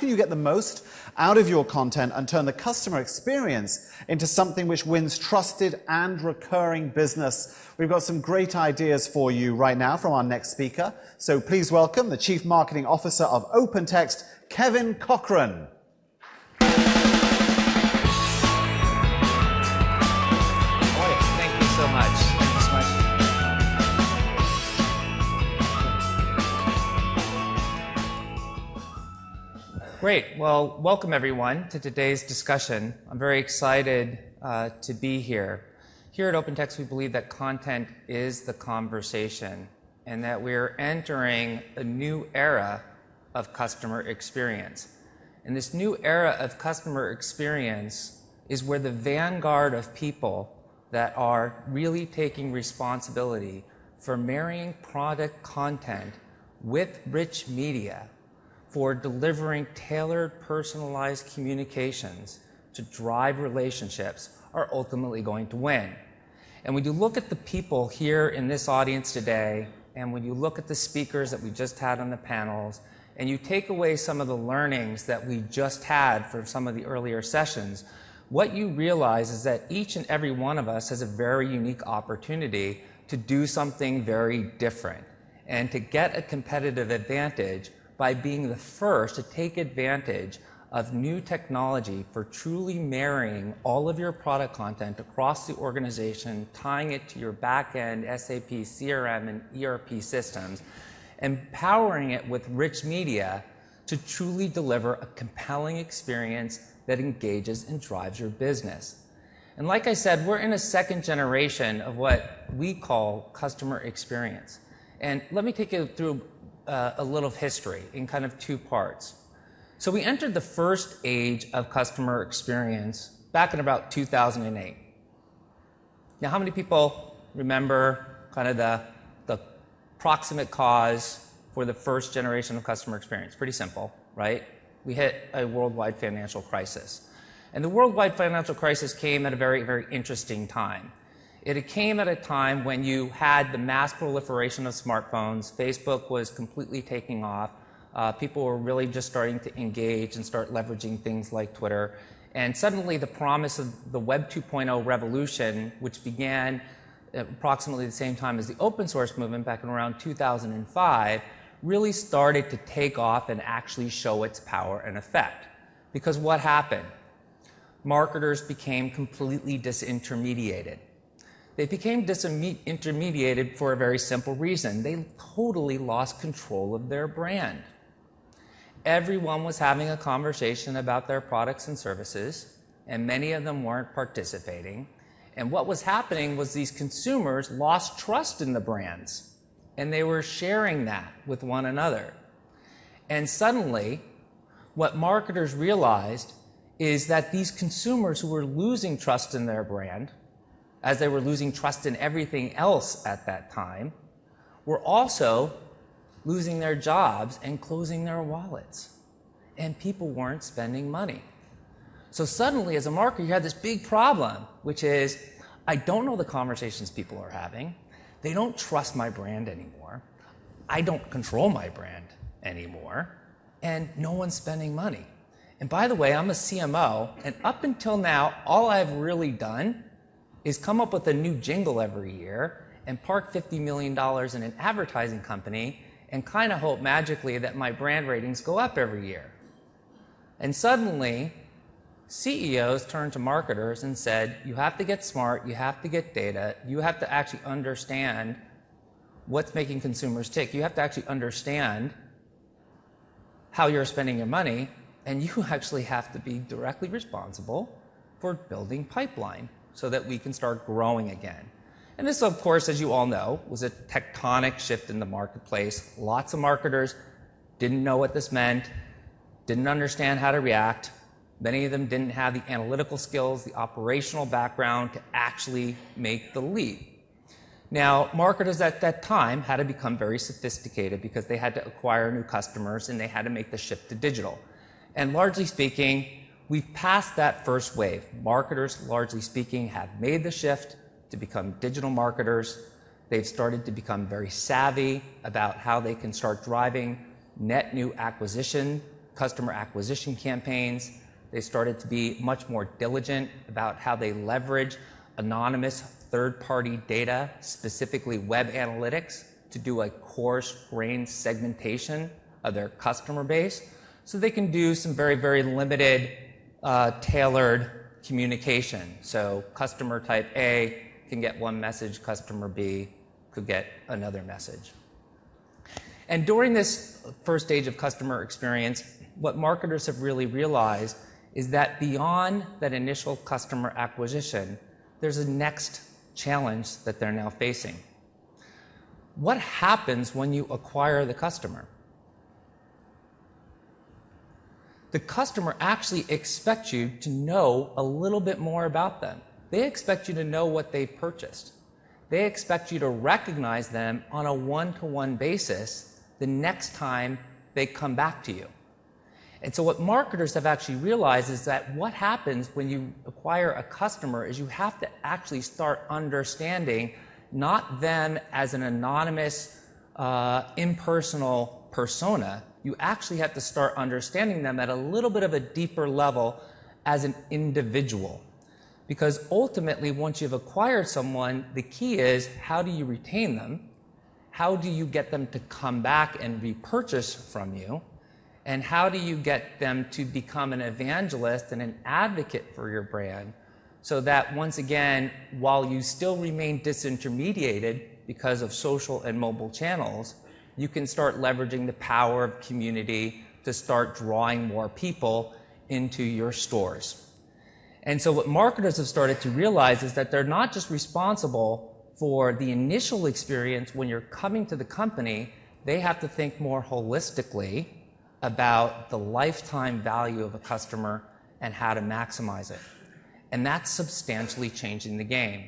can you get the most out of your content and turn the customer experience into something which wins trusted and recurring business? We've got some great ideas for you right now from our next speaker. So please welcome the Chief Marketing Officer of OpenText, Kevin Cochrane. Thank you so much. Thank you so much. Great. Well, welcome everyone to today's discussion. I'm very excited to be here. Here at OpenText, we believe that content is the conversation and that we're entering a new era of customer experience. And this new era of customer experience is where the vanguard of people that are really taking responsibility for marrying product content with rich media, for delivering tailored, personalized communications to drive relationships, are ultimately going to win. And when you look at the people here in this audience today, and when you look at the speakers that we just had on the panels, and you take away some of the learnings that we just had from some of the earlier sessions, what you realize is that each and every one of us has a very unique opportunity to do something very different and to get a competitive advantage by being the first to take advantage of new technology for truly marrying all of your product content across the organization, tying it to your back-end SAP, CRM, and ERP systems, empowering it with rich media to truly deliver a compelling experience that engages and drives your business. And like I said, we're in a second generation of what we call customer experience. And let me take you through a little history in kind of two parts. So we entered the first age of customer experience back in about 2008. Now, how many people remember kind of the proximate cause for the first generation of customer experience? Pretty simple, right? We hit a worldwide financial crisis. And the worldwide financial crisis came at a very, very interesting time. It came at a time when you had the mass proliferation of smartphones. Facebook was completely taking off. People were really just starting to engage and start leveraging things like Twitter. And suddenly the promise of the Web 2.0 revolution, which began approximately the same time as the open source movement back in around 2005, really started to take off and actually show its power and effect. Because what happened? Marketers became completely disintermediated. They became disintermediated for a very simple reason. They totally lost control of their brand. Everyone was having a conversation about their products and services, and many of them weren't participating. And what was happening was these consumers lost trust in the brands, and they were sharing that with one another. And suddenly, what marketers realized is that these consumers who were losing trust in their brand, as they were losing trust in everything else at that time, were also losing their jobs and closing their wallets. And people weren't spending money. So suddenly, as a marketer, you had this big problem, which is, I don't know the conversations people are having. They don't trust my brand anymore. I don't control my brand anymore. And no one's spending money. And by the way, I'm a CMO, and up until now, all I've really done is come up with a new jingle every year and park $50 million in an advertising company and kind of hope magically that my brand ratings go up every year. And suddenly, CEOs turned to marketers and said, you have to get smart, you have to get data, you have to actually understand what's making consumers tick. You have to actually understand how you're spending your money, and you actually have to be directly responsible for building pipeline so that we can start growing again. And this, of course, as you all know, was a tectonic shift in the marketplace. Lots of marketers didn't know what this meant, didn't understand how to react. Many of them didn't have the analytical skills, the operational background to actually make the leap. Now, marketers at that time had to become very sophisticated because they had to acquire new customers and they had to make the shift to digital. And largely speaking, we've passed that first wave. Marketers, largely speaking, have made the shift to become digital marketers. They've started to become very savvy about how they can start driving net new acquisition customer acquisition campaigns. They started to be much more diligent about how they leverage anonymous third-party data, specifically web analytics, to do a coarse-grained segmentation of their customer base, so they can do some very, very limited, tailored communication. So customer type A can get one message, customer B could get another message. And during this first stage of customer experience, what marketers have really realized is that beyond that initial customer acquisition, there's a next challenge that they're now facing. What happens when you acquire the customer? The customer actually expects you to know a little bit more about them. They expect you to know what they've purchased. They expect you to recognize them on a one-to-one basis the next time they come back to you. And so what marketers have actually realized is that what happens when you acquire a customer is you have to actually start understanding not them as an anonymous, impersonal persona. You actually have to start understanding them at a little bit of a deeper level as an individual. Because ultimately, once you've acquired someone, the key is how do you retain them? How do you get them to come back and repurchase from you? And how do you get them to become an evangelist and an advocate for your brand so that once again, while you still remain disintermediated because of social and mobile channels, you can start leveraging the power of community to start drawing more people into your stores. And so what marketers have started to realize is that they're not just responsible for the initial experience when you're coming to the company, they have to think more holistically about the lifetime value of a customer and how to maximize it. And that's substantially changing the game.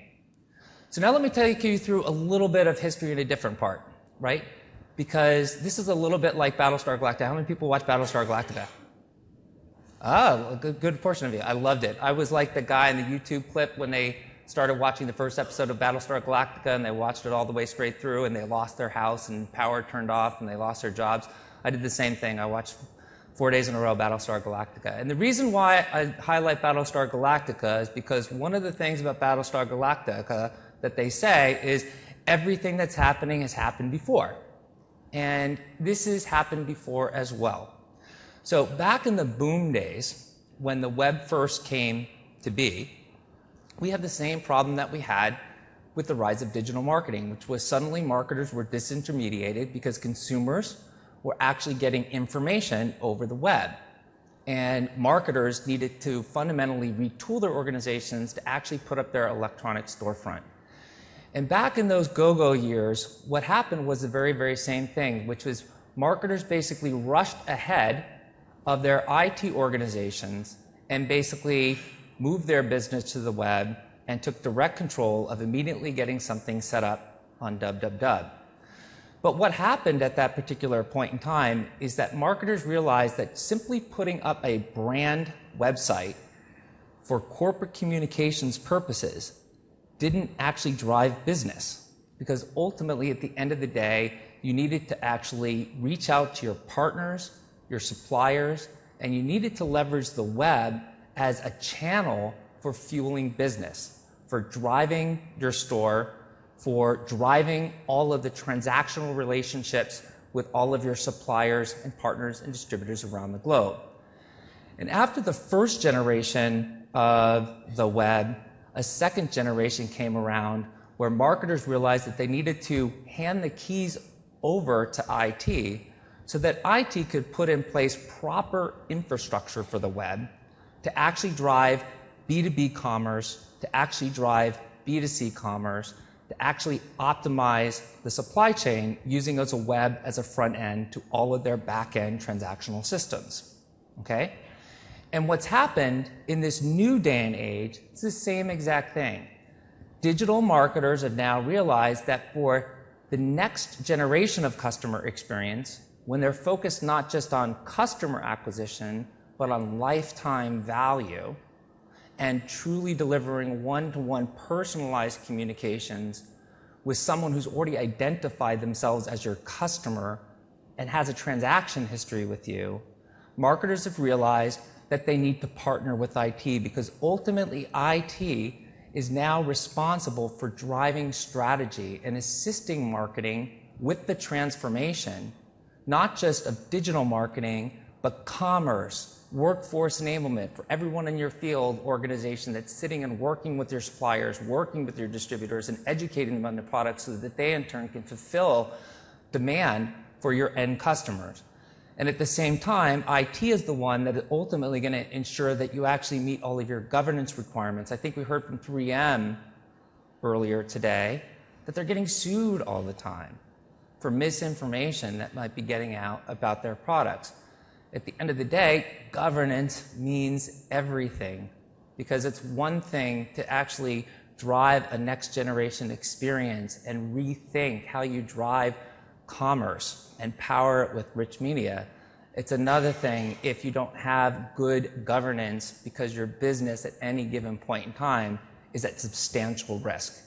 So now let me take you through a little bit of history in a different part, right? Because this is a little bit like Battlestar Galactica. How many people watch Battlestar Galactica? Oh, a good portion of you. I loved it. I was like the guy in the YouTube clip when they started watching the first episode of Battlestar Galactica and they watched it all the way straight through and they lost their house and power turned off and they lost their jobs. I did the same thing. I watched 4 days in a row Battlestar Galactica. And the reason why I highlight Battlestar Galactica is because one of the things about Battlestar Galactica that they say is everything that's happening has happened before. And this has happened before as well. So back in the boom days, when the web first came to be, we have the same problem that we had with the rise of digital marketing, which was suddenly marketers were disintermediated because consumers were actually getting information over the web. And marketers needed to fundamentally retool their organizations to actually put up their electronic storefront. And back in those go-go years, what happened was the very, very same thing, which was marketers basically rushed ahead of their IT organizations and basically moved their business to the web and took direct control of immediately getting something set up on www. But what happened at that particular point in time is that marketers realized that simply putting up a brand website for corporate communications purposes didn't actually drive business, because ultimately at the end of the day, you needed to actually reach out to your partners, your suppliers, and you needed to leverage the web as a channel for fueling business, for driving your store, for driving all of the transactional relationships with all of your suppliers and partners and distributors around the globe. And after the first generation of the web, a second generation came around where marketers realized that they needed to hand the keys over to IT so that IT could put in place proper infrastructure for the web to actually drive B2B commerce, to actually drive B2C commerce, to actually optimize the supply chain using as a web as a front end to all of their back-end transactional systems, okay? And what's happened in this new day and age is the same exact thing. Digital marketers have now realized that for the next generation of customer experience, when they're focused not just on customer acquisition, but on lifetime value, and truly delivering one-to-one personalized communications with someone who's already identified themselves as your customer and has a transaction history with you, marketers have realized that they need to partner with IT, because ultimately IT is now responsible for driving strategy and assisting marketing with the transformation, not just of digital marketing, but commerce, workforce enablement for everyone in your field organization that's sitting and working with your suppliers, working with your distributors, and educating them on the products so that they in turn can fulfill demand for your end customers. And at the same time, IT is the one that is ultimately going to ensure that you actually meet all of your governance requirements. I think we heard from 3M earlier today that they're getting sued all the time for misinformation that might be getting out about their products. At the end of the day, governance means everything, because it's one thing to actually drive a next generation experience and rethink how you drive commerce and power it with rich media. It's another thing if you don't have good governance, because your business at any given point in time is at substantial risk.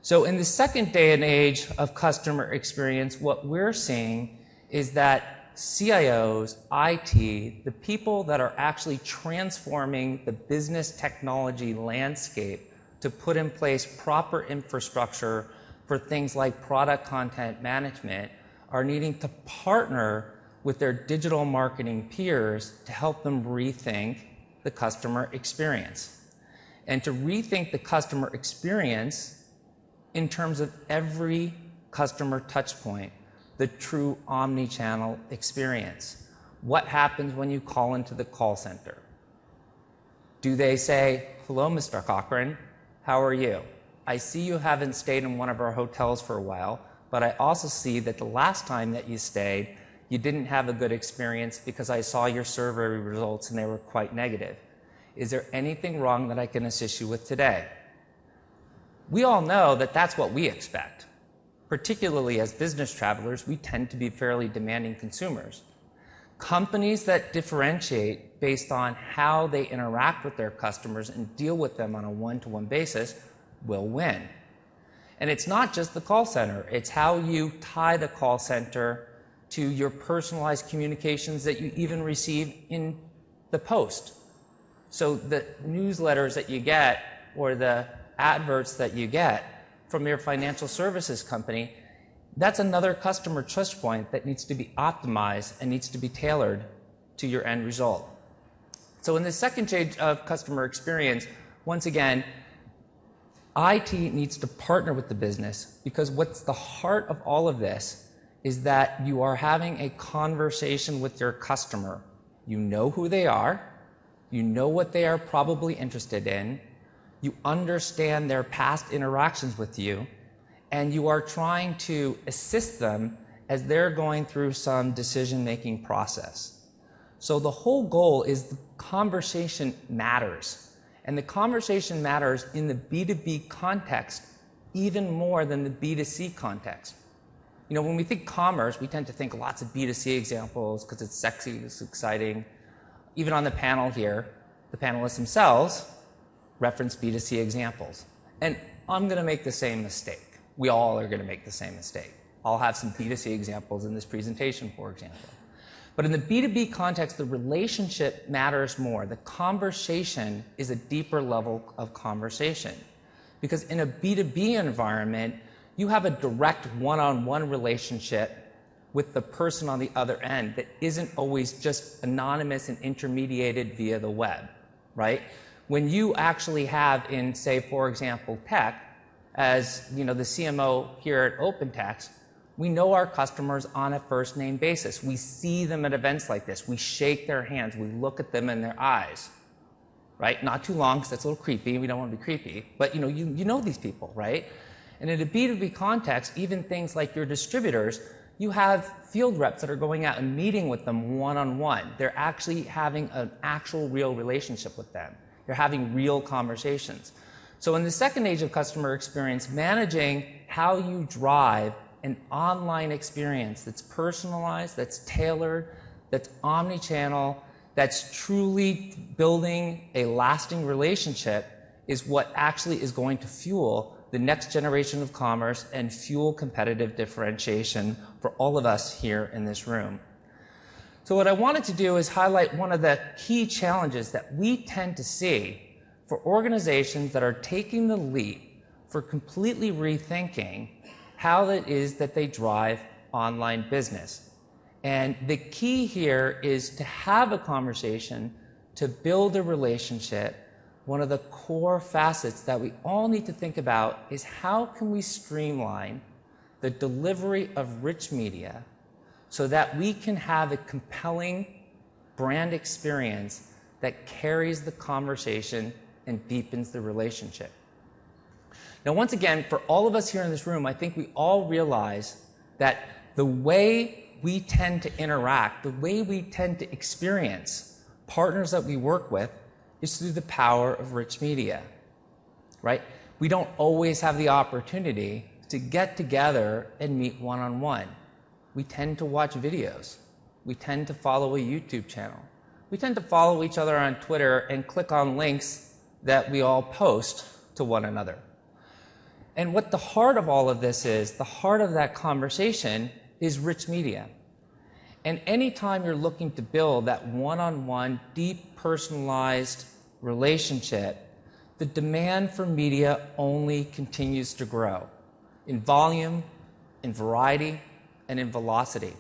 So in the second day and age of customer experience, what we're seeing is that CIOs, IT, the people that are actually transforming the business technology landscape to put in place proper infrastructure for things like product content management, are needing to partner with their digital marketing peers to help them rethink the customer experience. And to rethink the customer experience in terms of every customer touch point, the true omni-channel experience. What happens when you call into the call center? Do they say, "Hello, Mr. Cochrane, how are you? I see you haven't stayed in one of our hotels for a while, but I also see that the last time that you stayed, you didn't have a good experience because I saw your survey results and they were quite negative. Is there anything wrong that I can assist you with today?" We all know that that's what we expect. Particularly as business travelers, we tend to be fairly demanding consumers. Companies that differentiate based on how they interact with their customers and deal with them on a one-to-one basis will win. And it's not just the call center, it's how you tie the call center to your personalized communications that you even receive in the post. So the newsletters that you get or the adverts that you get from your financial services company, that's another customer touch point that needs to be optimized and needs to be tailored to your end result. So in the second stage of customer experience, once again, IT needs to partner with the business, because what's the heart of all of this is that you are having a conversation with your customer. You know who they are, you know what they are probably interested in, you understand their past interactions with you, and you are trying to assist them as they're going through some decision-making process. So the whole goal is the conversation matters. And the conversation matters in the B2B context even more than the B2C context. You know, when we think commerce, we tend to think lots of B2C examples because it's sexy, it's exciting. Even on the panel here, the panelists themselves reference B2C examples. And I'm going to make the same mistake. We all are going to make the same mistake. I'll have some B2C examples in this presentation, for example. But in the B2B context, the relationship matters more. The conversation is a deeper level of conversation. Because in a B2B environment, you have a direct one-on-one relationship with the person on the other end that isn't always just anonymous and intermediated via the web, right? When you actually have in, say, for example, tech, as you know, the CMO here at OpenText, we know our customers on a first name basis. We see them at events like this. We shake their hands. We look at them in their eyes, right? Not too long, because that's a little creepy. We don't want to be creepy. But you know these people, right? And in a B2B context, even things like your distributors, you have field reps that are going out and meeting with them one-on-one. They're actually having an actual real relationship with them. They're having real conversations. So in the second age of customer experience, managing how you drive an online experience that's personalized, that's tailored, that's omni-channel, that's truly building a lasting relationship is what actually is going to fuel the next generation of commerce and fuel competitive differentiation for all of us here in this room. So what I wanted to do is highlight one of the key challenges that we tend to see for organizations that are taking the leap for completely rethinking how it is that they drive online business. And the key here is to have a conversation, to build a relationship. One of the core facets that we all need to think about is how can we streamline the delivery of rich media so that we can have a compelling brand experience that carries the conversation and deepens the relationship. Now, once again, for all of us here in this room, I think we all realize that the way we tend to interact, the way we tend to experience partners that we work with is through the power of rich media, right? We don't always have the opportunity to get together and meet one-on-one. We tend to watch videos. We tend to follow a YouTube channel. We tend to follow each other on Twitter and click on links that we all post to one another. And what the heart of all of this is, the heart of that conversation is rich media. And anytime you're looking to build that one-on-one, deep, personalized relationship, the demand for media only continues to grow in volume, in variety, and in velocity.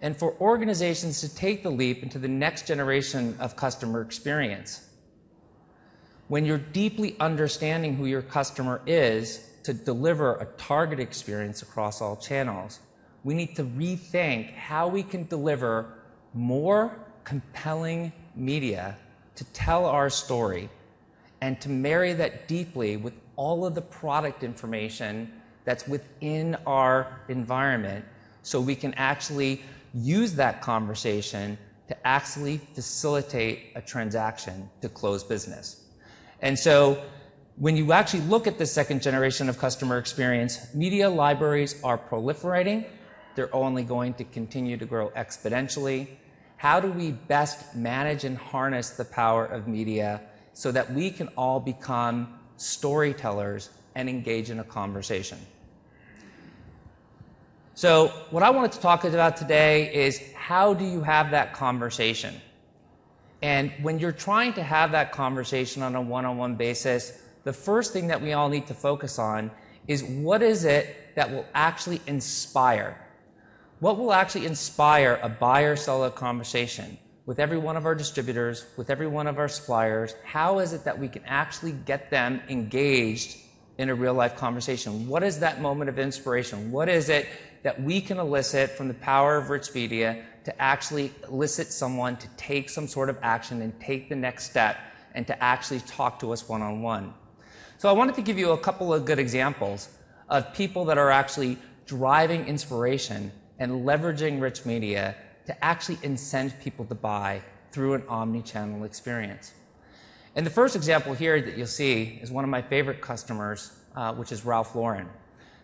And for organizations to take the leap into the next generation of customer experience, when you're deeply understanding who your customer is to deliver a target experience across all channels, we need to rethink how we can deliver more compelling media to tell our story and to marry that deeply with all of the product information that's within our environment so we can actually use that conversation to actually facilitate a transaction to close business. And so when you actually look at the second generation of customer experience, media libraries are proliferating. They're only going to continue to grow exponentially. How do we best manage and harness the power of media so that we can all become storytellers and engage in a conversation? So what I wanted to talk about today is how do you have that conversation? And when you're trying to have that conversation on a one-on-one basis, the first thing that we all need to focus on is what is it that will actually inspire? What will actually inspire a buyer-seller conversation with every one of our distributors, with every one of our suppliers? How is it that we can actually get them engaged in a real-life conversation? What is that moment of inspiration? What is it that we can elicit from the power of rich media to actually elicit someone to take some sort of action and take the next step and to actually talk to us one-on-one? So I wanted to give you a couple of good examples of people that are actually driving inspiration and leveraging rich media to actually incent people to buy through an omni-channel experience. And the first example here that you'll see is one of my favorite customers, which is Ralph Lauren.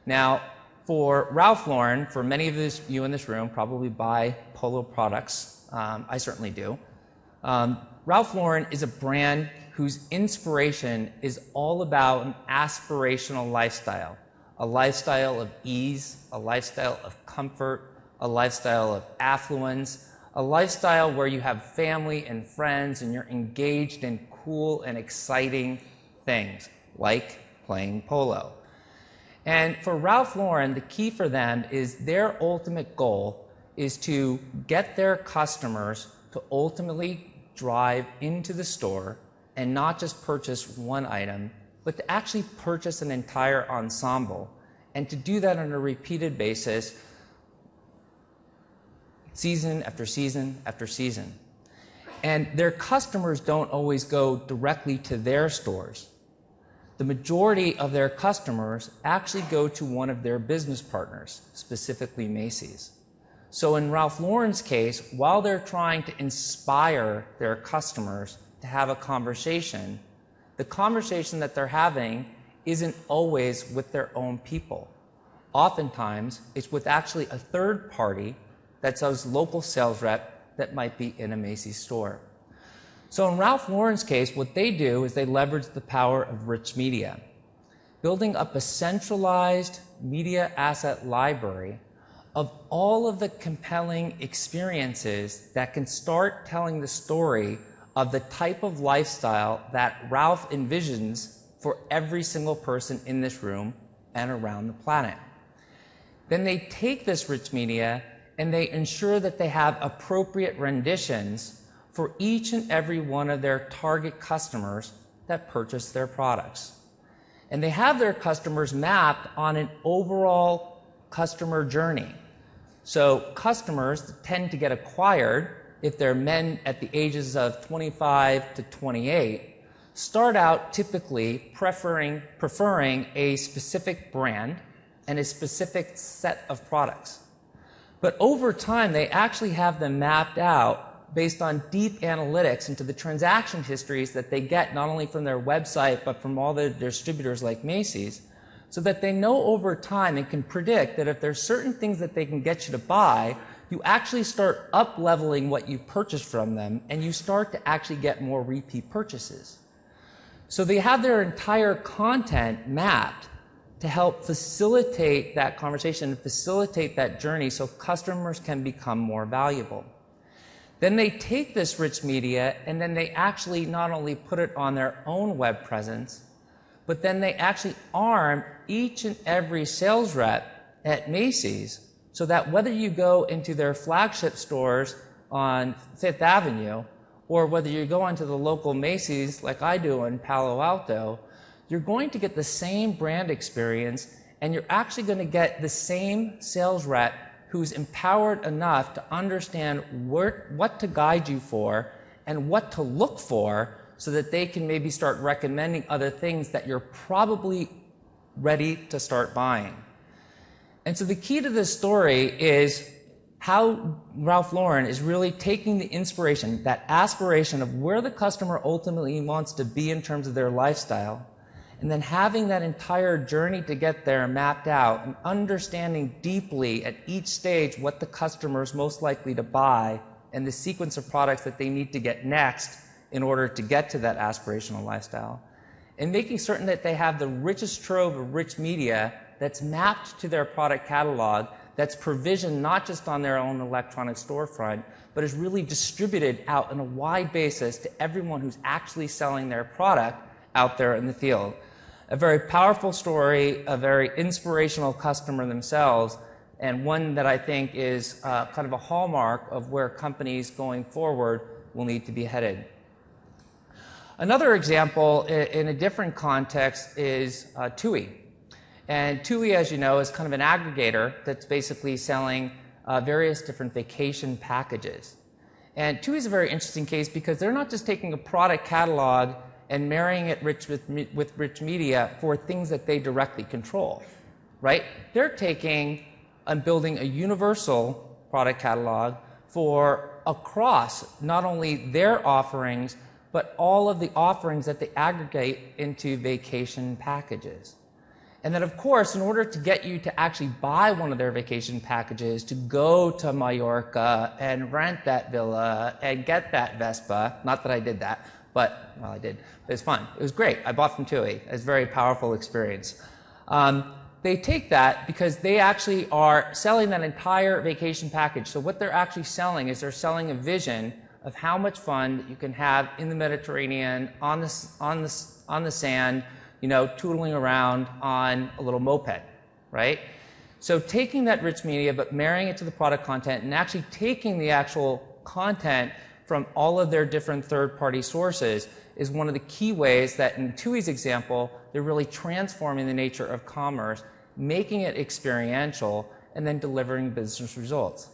Now, for Ralph Lauren, for many of you in this room probably buy Polo products. I certainly do. Ralph Lauren is a brand whose inspiration is all about an aspirational lifestyle, a lifestyle of ease, a lifestyle of comfort, a lifestyle of affluence, a lifestyle where you have family and friends and you're engaged in cool and exciting things like playing polo. And for Ralph Lauren, the key for them is their ultimate goal is to get their customers to ultimately drive into the store and not just purchase one item, but to actually purchase an entire ensemble, and to do that on a repeated basis, season after season after season. And their customers don't always go directly to their stores. The majority of their customers actually go to one of their business partners, specifically Macy's. So in Ralph Lauren's case, while they're trying to inspire their customers to have a conversation, the conversation that they're having isn't always with their own people. Oftentimes, it's with actually a third party that's a local sales rep that might be in a Macy's store. So in Ralph Lauren's case, what they do is they leverage the power of rich media, building up a centralized media asset library of all of the compelling experiences that can start telling the story of the type of lifestyle that Ralph envisions for every single person in this room and around the planet. Then they take this rich media and they ensure that they have appropriate renditions for each and every one of their target customers that purchase their products. And they have their customers mapped on an overall customer journey. So customers tend to get acquired if they're men at the ages of 25 to 28, start out typically preferring a specific brand and a specific set of products. But over time, they actually have them mapped out based on deep analytics into the transaction histories that they get not only from their website, but from all their distributors like Macy's, so that they know over time and can predict that if there's certain things that they can get you to buy, you actually start up-leveling what you purchase from them, and you start to actually get more repeat purchases. So they have their entire content mapped to help facilitate that conversation, facilitate that journey so customers can become more valuable. Then they take this rich media and then they actually not only put it on their own web presence, but then they actually arm each and every sales rep at Macy's so that whether you go into their flagship stores on Fifth Avenue or whether you go into the local Macy's like I do in Palo Alto, you're going to get the same brand experience and you're actually going to get the same sales rep who's empowered enough to understand what to guide you for and what to look for so that they can maybe start recommending other things that you're probably ready to start buying. And so the key to this story is how Ralph Lauren is really taking the inspiration, that aspiration of where the customer ultimately wants to be in terms of their lifestyle, and then having that entire journey to get there mapped out and understanding deeply at each stage what the customer is most likely to buy and the sequence of products that they need to get next in order to get to that aspirational lifestyle. And making certain that they have the richest trove of rich media that's mapped to their product catalog, that's provisioned not just on their own electronic storefront, but is really distributed out on a wide basis to everyone who's actually selling their product out there in the field. A very powerful story, a very inspirational customer themselves, and one that I think is kind of a hallmark of where companies going forward will need to be headed. Another example in a different context is TUI. And TUI, as you know, is kind of an aggregator that's basically selling various different vacation packages. And TUI is a very interesting case because they're not just taking a product catalog and marrying it with rich media for things that they directly control, right? They're taking and building a universal product catalog for across not only their offerings, but all of the offerings that they aggregate into vacation packages. And then, of course, in order to get you to actually buy one of their vacation packages, to go to Mallorca and rent that villa and get that Vespa, not that I did that, but, well, I did. It was fun. It was great. I bought from TUI. It was a very powerful experience. They take that because they actually are selling that entire vacation package. So what they're actually selling is they're selling a vision of how much fun that you can have in the Mediterranean, on the sand, you know, tootling around on a little moped, right? So taking that rich media, but marrying it to the product content and actually taking the actual content from all of their different third-party sources is one of the key ways that in TUI's example, they're really transforming the nature of commerce, making it experiential, and then delivering business results.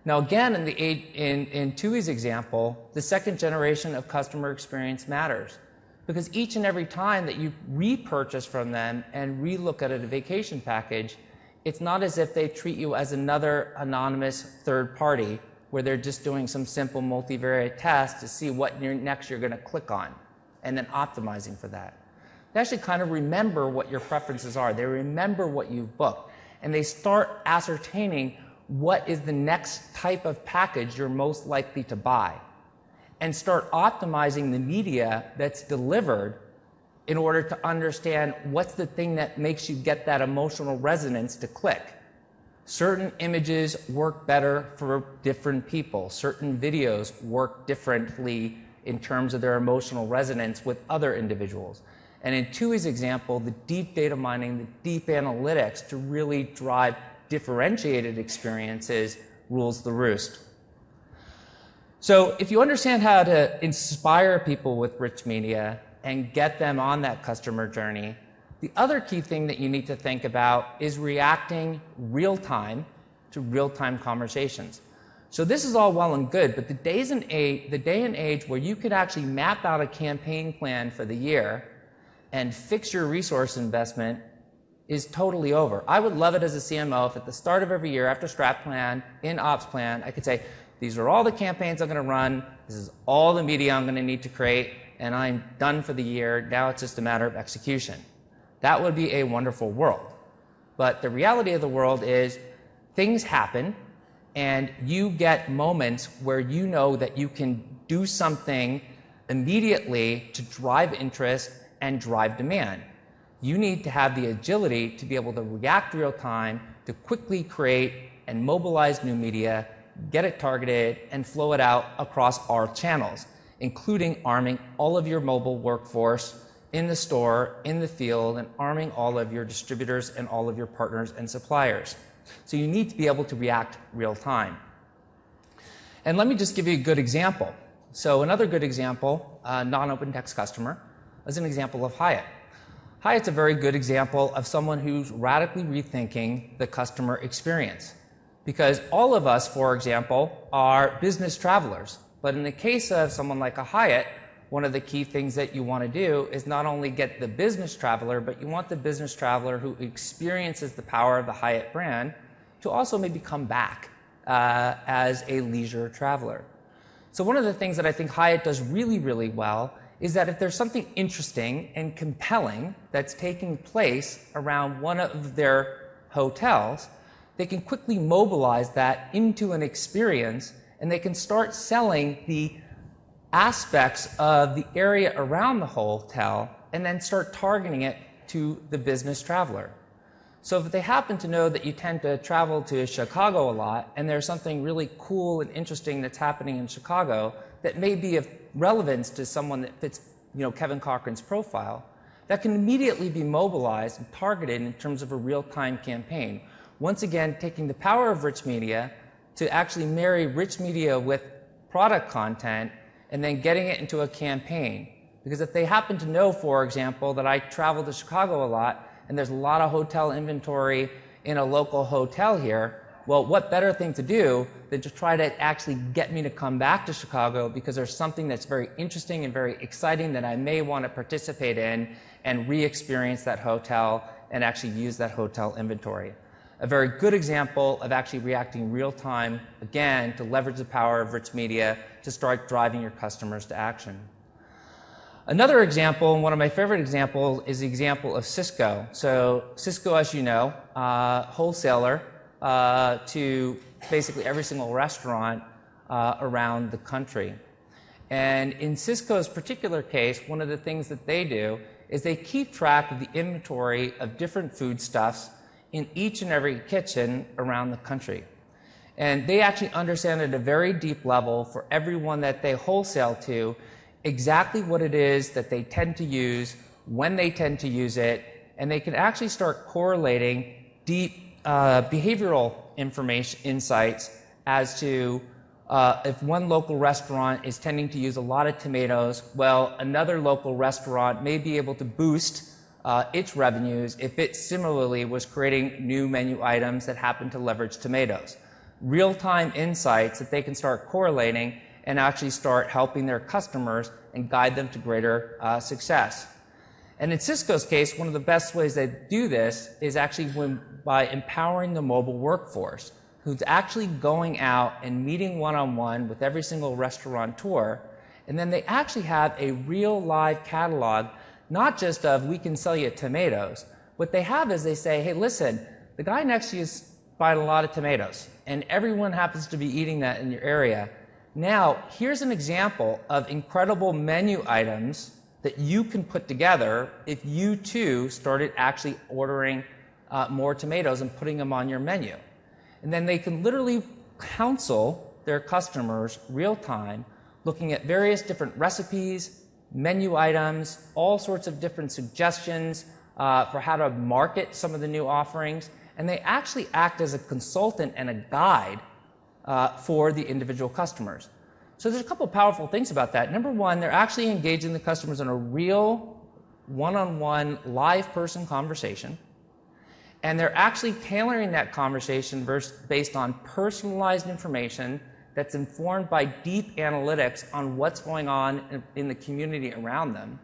Now again, in TUI's example, the second generation of customer experience matters. Because each and every time that you repurchase from them and relook at a vacation package, it's not as if they treat you as another anonymous third party where they're just doing some simple multivariate test to see what next you're going to click on and then optimizing for that. They actually kind of remember what your preferences are. They remember what you've booked. And they start ascertaining what is the next type of package you're most likely to buy, and start optimizing the media that's delivered in order to understand what's the thing that makes you get that emotional resonance to click. Certain images work better for different people. Certain videos work differently in terms of their emotional resonance with other individuals. And in TUI's example, the deep data mining, the deep analytics to really drive differentiated experiences rules the roost. So if you understand how to inspire people with rich media and get them on that customer journey, the other key thing that you need to think about is reacting real-time to real-time conversations. So this is all well and good, but the day and age where you could actually map out a campaign plan for the year and fix your resource investment is totally over. I would love it as a CMO if at the start of every year, after strat plan, in ops plan, I could say, these are all the campaigns I'm going to run, this is all the media I'm going to need to create, and I'm done for the year. Now it's just a matter of execution. That would be a wonderful world. But the reality of the world is things happen, and you get moments where you know that you can do something immediately to drive interest and drive demand. You need to have the agility to be able to react real time, to quickly create and mobilize new media, get it targeted, and flow it out across our channels, including arming all of your mobile workforce in the store, in the field, and arming all of your distributors and all of your partners and suppliers. So you need to be able to react real time. And let me just give you a good example. So another good example, non-open text customer, is an example of Hyatt. Hyatt's a very good example of someone who's radically rethinking the customer experience. Because all of us, for example, are business travelers. But in the case of someone like a Hyatt, one of the key things that you want to do is not only get the business traveler, but you want the business traveler who experiences the power of the Hyatt brand to also maybe come back as a leisure traveler. So one of the things that I think Hyatt does really, really well is that if there's something interesting and compelling that's taking place around one of their hotels, they can quickly mobilize that into an experience, and they can start selling the aspects of the area around the hotel and then start targeting it to the business traveler. So if they happen to know that you tend to travel to Chicago a lot and there's something really cool and interesting that's happening in Chicago that may be of relevance to someone that fits, Kevin Cochrane's profile, that can immediately be mobilized and targeted in terms of a real-time campaign. Once again, taking the power of rich media to actually marry rich media with product content and then getting it into a campaign. Because if they happen to know, for example, that I travel to Chicago a lot and there's a lot of hotel inventory in a local hotel here, well, what better thing to do than to try to actually get me to come back to Chicago because there's something that's very interesting and very exciting that I may want to participate in and re-experience that hotel and actually use that hotel inventory. A very good example of actually reacting real time, again, to leverage the power of rich media to start driving your customers to action. Another example, and one of my favorite examples, is the example of Cisco. So Cisco, as you know, wholesaler to basically every single restaurant around the country. And in Cisco's particular case, one of the things that they do is they keep track of the inventory of different foodstuffs in each and every kitchen around the country. And they actually understand at a very deep level for everyone that they wholesale to exactly what it is that they tend to use, when they tend to use it, and they can actually start correlating deep behavioral information insights as to if one local restaurant is tending to use a lot of tomatoes, well, another local restaurant may be able to boost its revenues if it similarly was creating new menu items that happen to leverage tomatoes. Real-time insights that they can start correlating and actually start helping their customers and guide them to greater success. And in Cisco's case, one of the best ways they do this is actually by empowering the mobile workforce, who's actually going out and meeting one-on-one with every single restaurateur, and then they actually have a real live catalog, not just of we can sell you tomatoes. What they have is they say, hey, listen, the guy next to you is buying a lot of tomatoes, and everyone happens to be eating that in your area. Now, here's an example of incredible menu items that you can put together if you too started actually ordering more tomatoes and putting them on your menu. And then they can literally counsel their customers real time, looking at various different recipes, menu items, all sorts of different suggestions for how to market some of the new offerings. And they actually act as a consultant and a guide for the individual customers. So there's a couple of powerful things about that. Number one, they're actually engaging the customers in a real one-on-one live person conversation. And they're actually tailoring that conversation based on personalized information that's informed by deep analytics on what's going on in the community around them.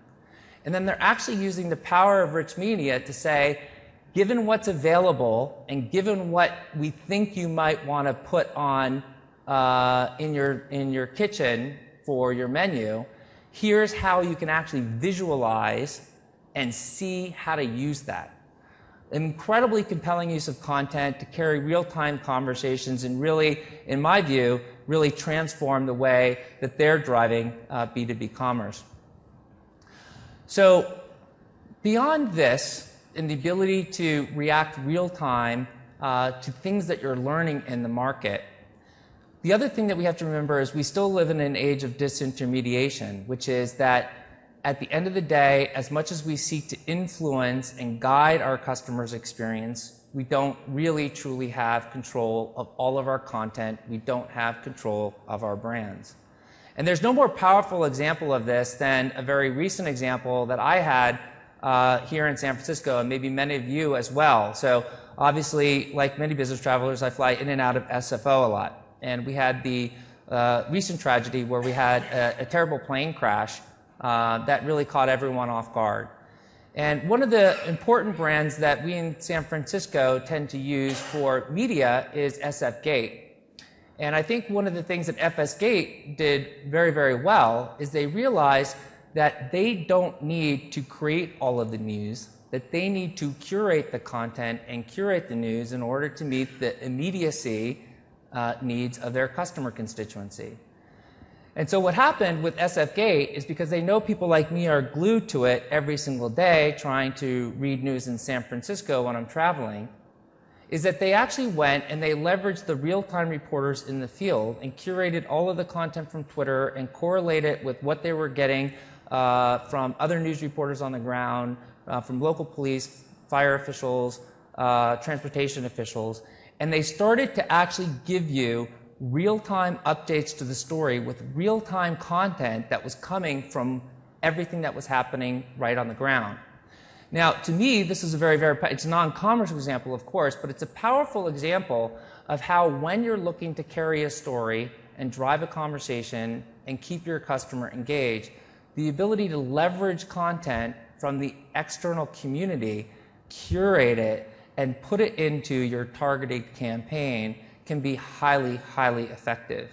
And then they're actually using the power of rich media to say, given what's available and given what we think you might want to put on in your kitchen for your menu, here's how you can actually visualize and see how to use that. An incredibly compelling use of content to carry real-time conversations and really, in my view, really transform the way that they're driving B2B commerce. So beyond this, and the ability to react real-time to things that you're learning in the market, the other thing that we have to remember is we still live in an age of disintermediation, which is that at the end of the day, as much as we seek to influence and guide our customers' experience, we don't really truly have control of all of our content. We don't have control of our brands. And there's no more powerful example of this than a very recent example that I had here in San Francisco, and maybe many of you as well. So obviously, like many business travelers, I fly in and out of SFO a lot. And we had the recent tragedy where we had a terrible plane crash that really caught everyone off guard. And one of the important brands that we in San Francisco tend to use for media is SF Gate. And I think one of the things that FS Gate did very, very well is they realized that they don't need to create all of the news, that they need to curate the content and curate the news in order to meet the immediacy needs of their customer constituency. And so what happened with SF Gate is because they know people like me are glued to it every single day trying to read news in San Francisco when I'm traveling, is that they actually went and they leveraged the real-time reporters in the field and curated all of the content from Twitter and correlated it with what they were getting from other news reporters on the ground, from local police, fire officials, transportation officials, and they started to actually give you real-time updates to the story with real-time content that was coming from everything that was happening right on the ground. Now, to me, this is a it's a non-commerce example, of course, but it's a powerful example of how when you're looking to carry a story and drive a conversation and keep your customer engaged, the ability to leverage content from the external community, curate it, and put it into your targeted campaign can be highly, highly effective.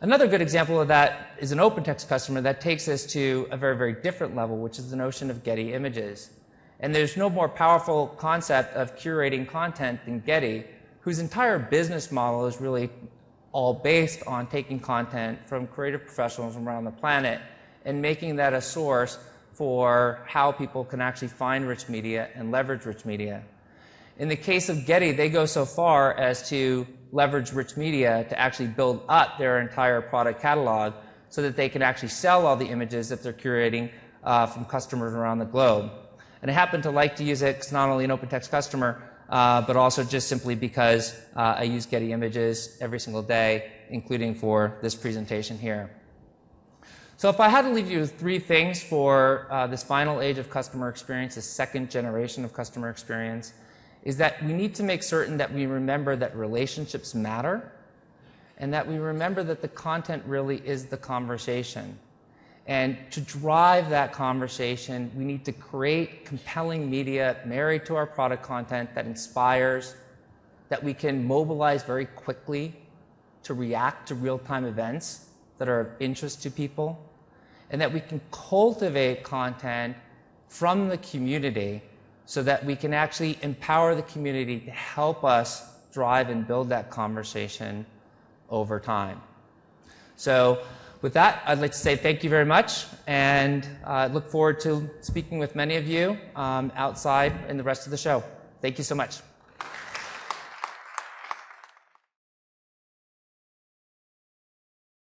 Another good example of that is an OpenText customer that takes us to a very, very different level, which is the notion of Getty Images. And there's no more powerful concept of curating content than Getty, whose entire business model is really all based on taking content from creative professionals from around the planet and making that a source for how people can actually find rich media and leverage rich media. In the case of Getty, they go so far as to leverage rich media to actually build up their entire product catalog so that they can actually sell all the images that they're curating from customers around the globe. And I happen to like to use it because not only an OpenText customer, but also just simply because I use Getty Images every single day, including for this presentation here. So if I had to leave you with three things for this final age of customer experience, this second generation of customer experience, is that we need to make certain that we remember that relationships matter and that we remember that the content really is the conversation. And to drive that conversation, we need to create compelling media married to our product content that inspires, that we can mobilize very quickly to react to real-time events that are of interest to people, and that we can cultivate content from the community so that we can actually empower the community to help us drive and build that conversation over time. So with that, I'd like to say thank you very much, and I look forward to speaking with many of you outside in the rest of the show. Thank you so much.